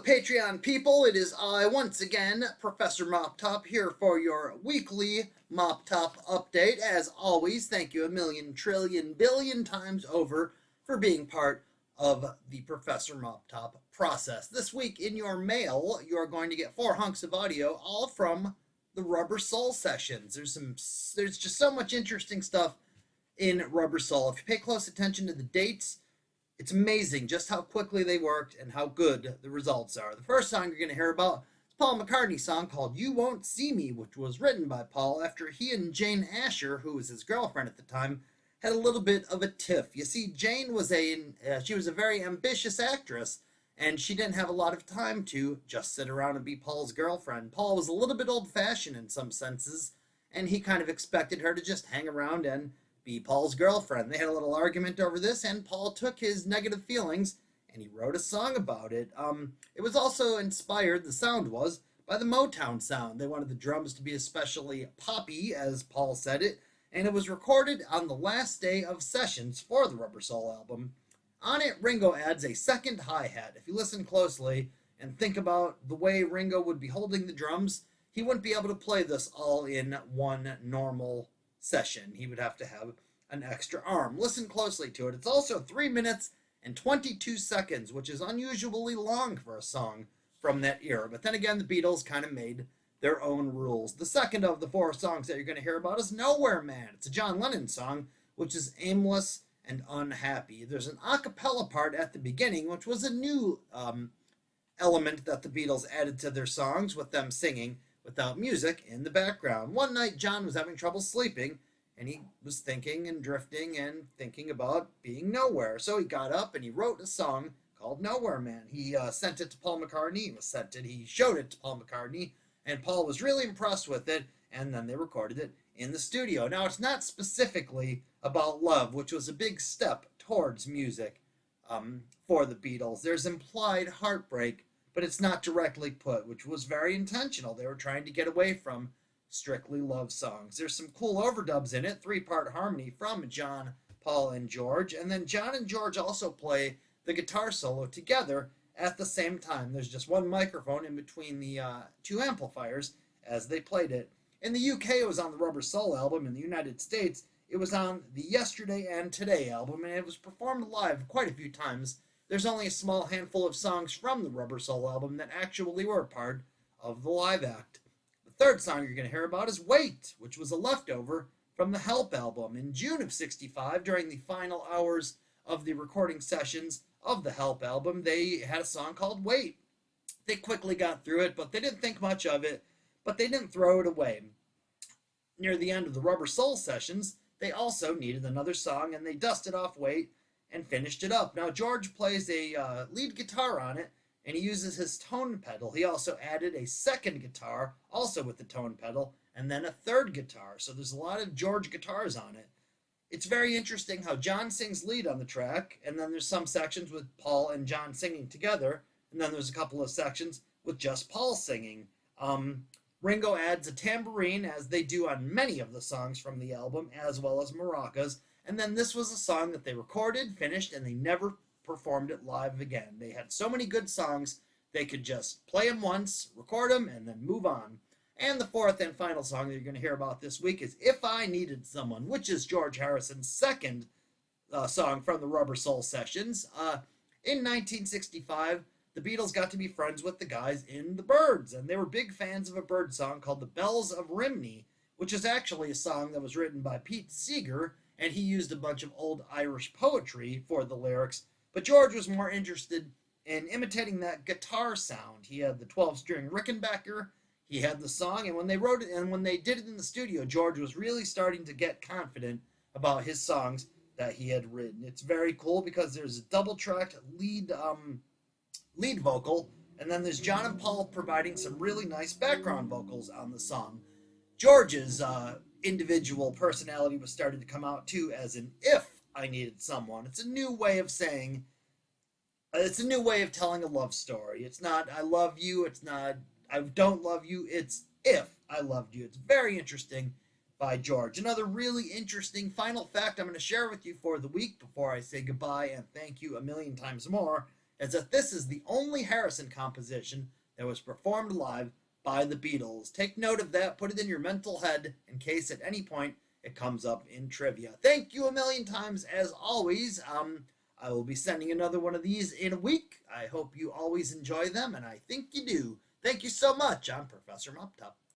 Patreon people, it is I once again, Professor Mop Top, here for your weekly Mop Top update. As always, thank you a million, trillion, billion times over for being part of the Professor Mop Top process. This week in your mail, you are going to get 4 hunks of audio, all from the Rubber Soul sessions. There's just so much interesting stuff in Rubber Soul. If you pay close attention to the dates, it's amazing just how quickly they worked and how good the results are. The first song you're going to hear about is Paul McCartney's song called You Won't See Me, which was written by Paul after he and Jane Asher, who was his girlfriend at the time, had a little bit of a tiff. You see, Jane was she was a very ambitious actress, and she didn't have a lot of time to just sit around and be Paul's girlfriend. Paul was a little bit old-fashioned in some senses, and he kind of expected her to just hang around and be Paul's girlfriend. They had a little argument over this, and Paul took his negative feelings and he wrote a song about it. It was also inspired, the sound was, by the Motown sound. They wanted the drums to be especially poppy, as Paul said it, and it was recorded on the last day of sessions for the Rubber Soul album. On it, Ringo adds a second hi-hat. If you listen closely and think about the way Ringo would be holding the drums, he wouldn't be able to play this all in one normal session. He would have to have an extra arm. Listen closely to it. It's also 3 minutes and 22 seconds, which is unusually long for a song from that era. But then again, the Beatles kind of made their own rules. The second of the 4 songs that you're going to hear about is Nowhere Man. It's a John Lennon song, which is aimless and unhappy. There's an a cappella part at the beginning, which was a new element that the Beatles added to their songs, with them singing without music in the background. One night, John was having trouble sleeping, and he was thinking and drifting and thinking about being nowhere. So he got up and he wrote a song called Nowhere Man. He sent it to Paul McCartney. He showed it to Paul McCartney, and Paul was really impressed with it, and then they recorded it in the studio. Now, it's not specifically about love, which was a big step towards music for the Beatles. There's implied heartbreak, but it's not directly put, which was very intentional. They were trying to get away from strictly love songs. There's some cool overdubs in it, 3-part harmony from John, Paul, and George, and then John and George also play the guitar solo together at the same time. There's just one microphone in between the 2 amplifiers as they played it. In the UK, it was on the Rubber Soul album. In the United States, it was on the Yesterday and Today album, and it was performed live quite a few times. There's only a small handful of songs from the Rubber Soul album that actually were part of the live act. The third song you're going to hear about is Wait, which was a leftover from the Help album. In June of '65, during the final hours of the recording sessions of the Help album, they had a song called Wait. They quickly got through it, but they didn't think much of it, but they didn't throw it away. Near the end of the Rubber Soul sessions, they also needed another song, and they dusted off Wait and finished it up. Now, George plays a lead guitar on it, and he uses his tone pedal. He also added a second guitar, also with the tone pedal, and then a third guitar. So there's a lot of George guitars on it. It's very interesting how John sings lead on the track, and then there's some sections with Paul and John singing together, and then there's a couple of sections with just Paul singing. Ringo adds a tambourine, as they do on many of the songs from the album, as well as maracas. And then this was a song that they recorded, finished, and they never performed it live again. They had so many good songs, they could just play them once, record them, and then move on. And the fourth and final song that you're going to hear about this week is If I Needed Someone, which is George Harrison's second song from the Rubber Soul sessions. In 1965, the Beatles got to be friends with the guys in the Byrds, and they were big fans of a Byrd song called the Bells of Rimney, which is actually a song that was written by Pete Seeger, and he used a bunch of old Irish poetry for the lyrics. But George was more interested in imitating that guitar sound. He had the 12-string Rickenbacker, he had the song, and when they wrote it and when they did it in the studio, George was really starting to get confident about his songs that he had written. It's very cool because there's a double-tracked lead vocal, and then there's John and Paul providing some really nice background vocals on the song. George's individual personality was starting to come out too, as in If I Needed Someone. It's a new way of saying, it's a new way of telling a love story. It's not I love you, it's not I don't love you, it's if I loved you. It's very interesting by George. Another really interesting final fact I'm going to share with you for the week before I say goodbye and thank you a million times more as if this is the only Harrison composition that was performed live by the Beatles. Take note of that, put it in your mental head in case at any point it comes up in trivia. Thank you a million times as always. I will be sending another one of these in a week. I hope you always enjoy them, and I think you do. Thank you so much. I'm Professor Moptop.